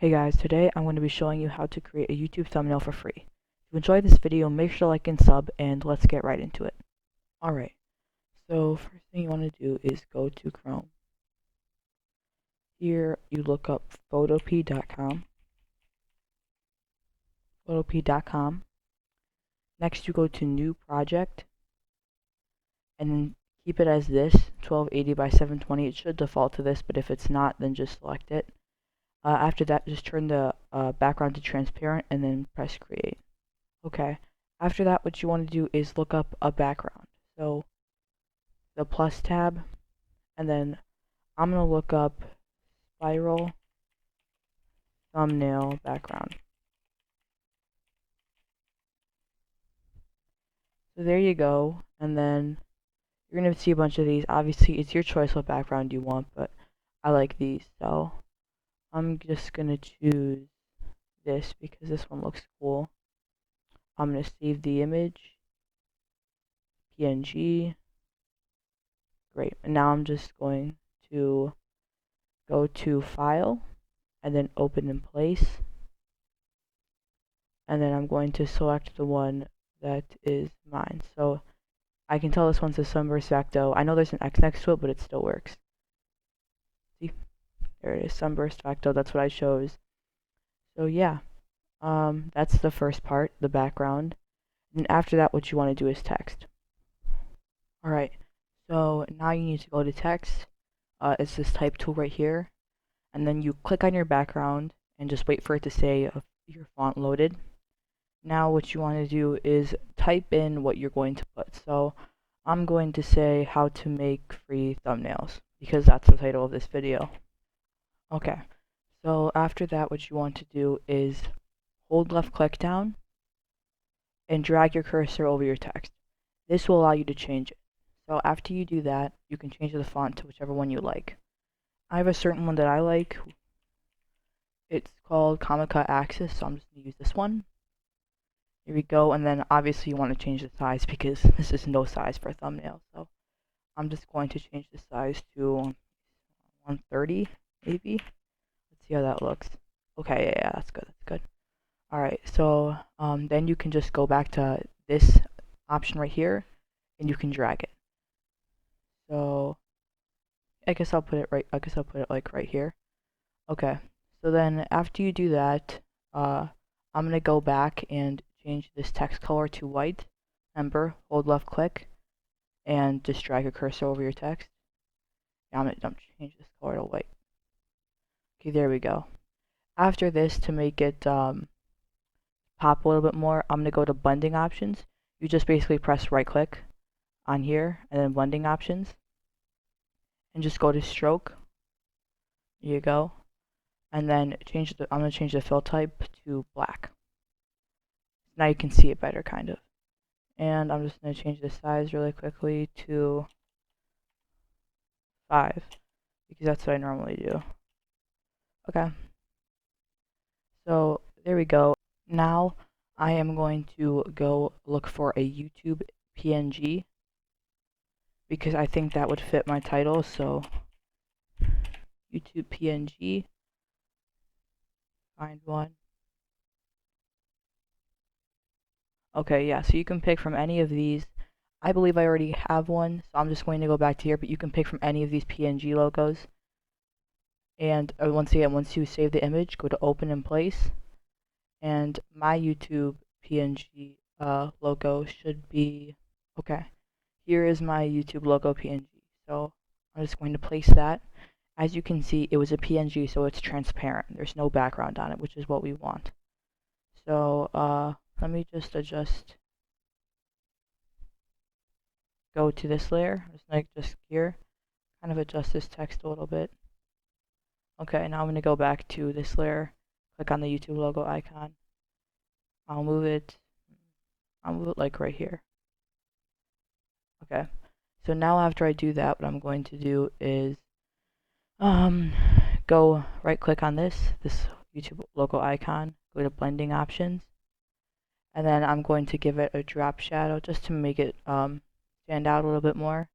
Hey guys, today I'm going to be showing you how to create a YouTube thumbnail for free. If you enjoyed this video, make sure to like and sub, and let's get right into it. Alright, so first thing you want to do is go to Chrome. Here you look up photopea.com. Photopea.com. Next you go to New Project, and then keep it as this, 1280 by 720. It should default to this, but if it's not, then just select it. After that, just turn the background to transparent and then press create. Okay. After that, what you want to do is look up a background. So the plus tab, and then I'm going to look up spiral thumbnail background. So there you go. And then you're going to see a bunch of these. Obviously, it's your choice what background you want, but I like these. So I'm just going to choose this because this one looks cool. I'm going to save the image, PNG. Great. And now I'm just going to go to File, and then Open in Place. And then I'm going to select the one that is mine. So I can tell this one's a Sunburst Facto. I know there's an X next to it, but it still works. See? There it is, Sunburst Facto. That's what I chose. So yeah, that's the first part, the background. And after that, what you want to do is text. Alright, so now you need to go to text. It's this type tool right here. And then you click on your background and just wait for it to say your font loaded. Now what you want to do is type in what you're going to put. So I'm going to say how to make free thumbnails because that's the title of this video. Okay, so after that, what you want to do is hold left click down and drag your cursor over your text. This will allow you to change it. So after you do that, you can change the font to whichever one you like. I have a certain one that I like. It's called Comic Cut Axis, so I'm just going to use this one. Here we go, and then obviously you want to change the size because this is no size for a thumbnail. So I'm just going to change the size to 130, maybe. Let's see how that looks. Okay, yeah, that's good, that's good. Alright, so then you can just go back to this option right here, and you can drag it. So I guess I'll put it like right here. Okay, so then after you do that, I'm gonna go back and change this text color to white. Remember, hold left click and just drag your cursor over your text. Yeah, I'm gonna change this color to white. Okay, there we go. After this, to make it pop a little bit more, I'm gonna go to blending options. You just basically press right click on here and then blending options, and just go to stroke. There you go. And then I'm gonna change the fill type to black. Now you can see it better, kind of. And I'm just going to change the size really quickly to 5, because that's what I normally do. Okay. So there we go. Now I am going to go look for a YouTube PNG, because I think that would fit my title. So YouTube PNG, find one. Okay, yeah, so you can pick from any of these. I believe I already have one, so I'm just going to go back to here, but you can pick from any of these PNG logos. And once you save the image, go to Open in Place. And my YouTube PNG logo should be, okay, here is my YouTube logo PNG. So I'm just going to place that. As you can see, it was a PNG, so it's transparent. There's no background on it, which is what we want. So let me just adjust, go to this layer, just here, kind of adjust this text a little bit. Okay, now I'm going to go back to this layer, click on the YouTube logo icon. I'll move it like right here. Okay, so now after I do that, what I'm going to do is go right click on this YouTube logo icon, go to blending options, and then I'm going to give it a drop shadow just to make it stand out a little bit more.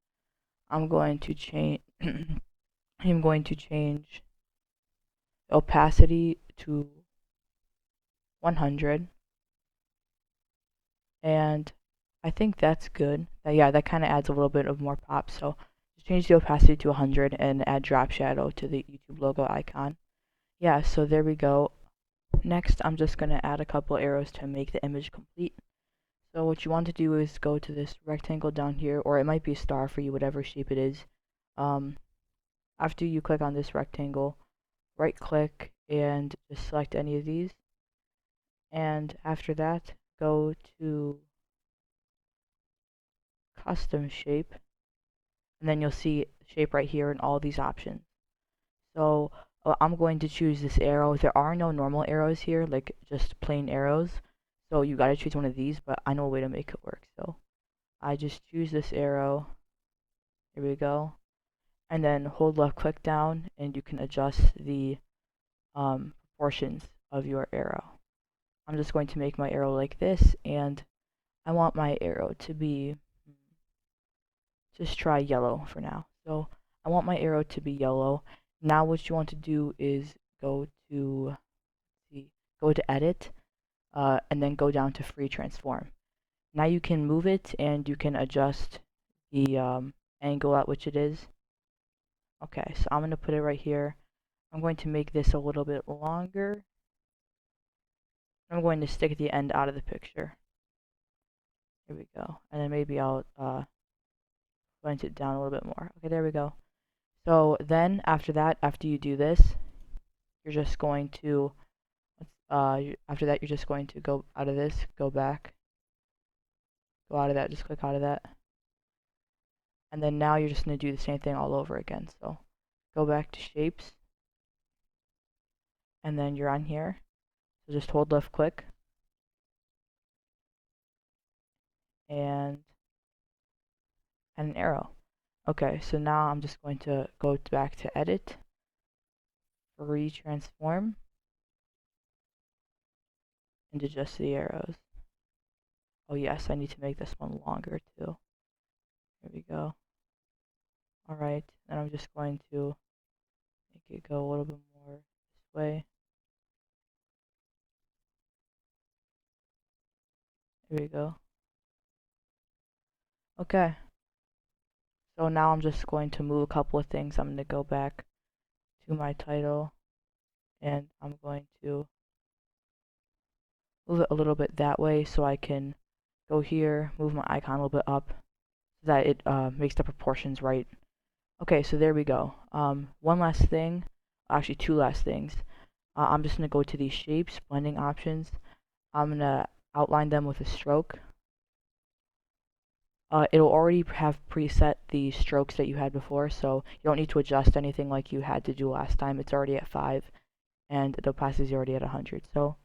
I'm going to change opacity to 100, and I think that's good. Yeah, that kind of adds a little bit of more pop. So just change the opacity to 100 and add drop shadow to the YouTube logo icon. Yeah, so there we go. Next, I'm just going to add a couple arrows to make the image complete. So what you want to do is go to this rectangle down here, or it might be a star for you, whatever shape it is. After you click on this rectangle, right click and just select any of these. And after that, go to custom shape, and then you'll see shape right here and all these options. So I'm going to choose this arrow. There are no normal arrows here, like just plain arrows. So you gotta choose one of these, but I know a way to make it work. So I just choose this arrow. Here we go. And then hold left click down and you can adjust the proportions of your arrow. I'm just going to make my arrow like this, and I want my arrow to be, just try yellow for now. So I want my arrow to be yellow. Now what you want to do is go to edit, and then go down to free transform. Now you can move it and you can adjust the angle at which it is. Okay, so I'm going to put it right here. I'm going to make this a little bit longer. I'm going to stick the end out of the picture. Here we go. And then maybe I'll blend it down a little bit more. Okay, there we go. So then after that, after you do this, you're just going to, after that, you're just going to go out of this, go back, go out of that, just click out of that. And then now you're just going to do the same thing all over again. So go back to shapes, and then you're on here. So just hold left click, and an arrow. Okay, so now I'm just going to go back to edit, free transform, and adjust the arrows. Oh yes, I need to make this one longer too. There we go. Alright, and I'm just going to make it go a little bit more this way. There we go. Okay. So now I'm just going to move a couple of things. I'm going to go back to my title, and I'm going to move it a little bit that way so I can go here, move my icon a little bit up so that it makes the proportions right. Okay, so there we go. One last thing, actually two last things. I'm just going to go to these shapes, blending options. I'm going to outline them with a stroke. It'll already have preset the strokes that you had before, so you don't need to adjust anything like you had to do last time. It's already at 5, and the opacity is already at 100. So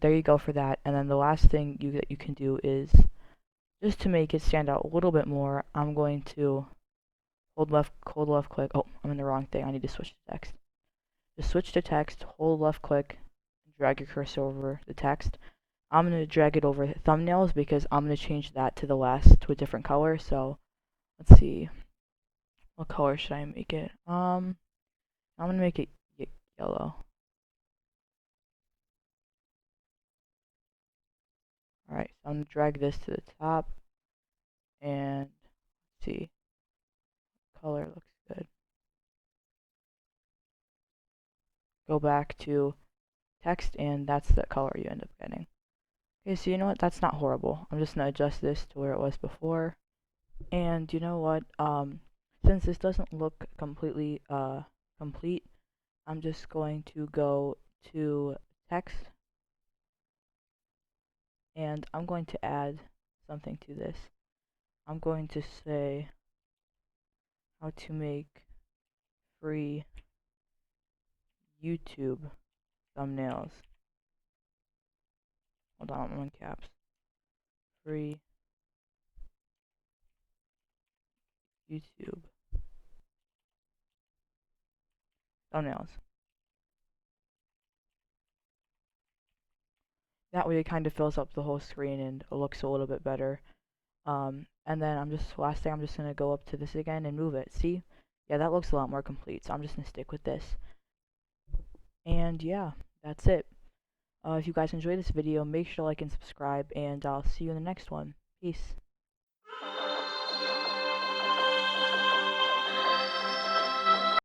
there you go for that. And then the last thing that you can do is, just to make it stand out a little bit more, I'm going to hold left click. Oh, I'm in the wrong thing. I need to switch to text. Just switch to text, hold left click, drag your cursor over the text. I'm going to drag it over thumbnails because I'm going to change that to the last to a different color. So let's see, what color should I make it? I'm going to make it yellow. Alright, so I'm going to drag this to the top, and let's see, color looks good. Go back to text, and that's the color you end up getting. Okay, so you know what, that's not horrible. I'm just going to adjust this to where it was before. And you know what, since this doesn't look completely complete, I'm just going to go to text, and I'm going to add something to this. I'm going to say how to make free YouTube thumbnails. Hold on, I'm in caps. Free YouTube thumbnails. That way it kind of fills up the whole screen and it looks a little bit better. And then last thing, I'm just going to go up to this again and move it. See? Yeah, that looks a lot more complete, so I'm just going to stick with this. And yeah, that's it. If you guys enjoyed this video, make sure to like and subscribe, and I'll see you in the next one. Peace.